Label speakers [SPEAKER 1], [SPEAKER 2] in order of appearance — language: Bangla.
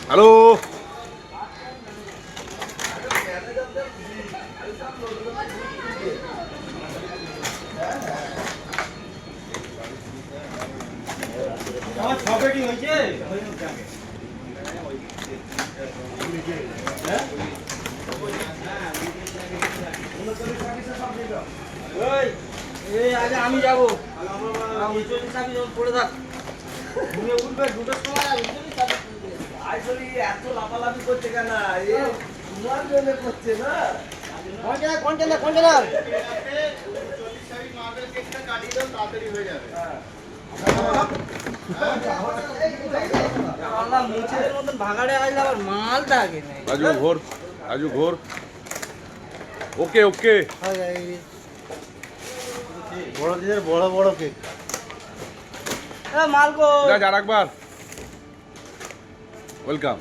[SPEAKER 1] হ্যালো,
[SPEAKER 2] আমার ছবেটি হয়েছে আগে আমি যাবো পড়ে থাক ঘুরে উঠবে দুটোর সময় আর
[SPEAKER 3] আসলে এত লাফালাফি করছে কেন? এ তোমার জন্য করছে না।
[SPEAKER 2] কন্টেনার কন্টেনার মুছের মতন ভাগাড়ে আসলে আবার মালটা আগে নেই
[SPEAKER 1] রাজু ঘোর, রাজু ঘোর। ওকে ওকে,
[SPEAKER 2] বড় দিনের বড় বড় কেক মালকো
[SPEAKER 1] আর একবার ওয়েলকাম।